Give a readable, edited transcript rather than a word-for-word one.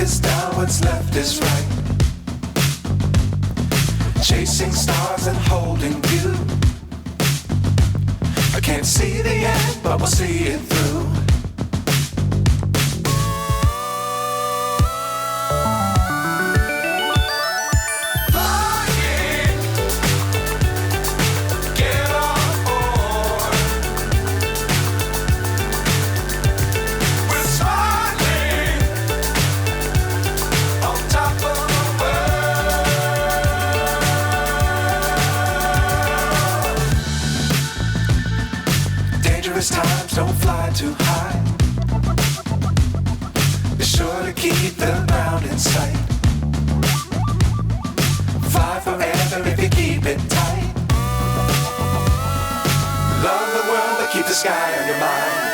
is down, what's left is right. Chasing stars and holding you. I can't see the end, but we'll see it through. Times don't fly too high. Be sure to keep the ground in sight. Fly forever if you keep it tight. Love the world, but keep the sky on your mind.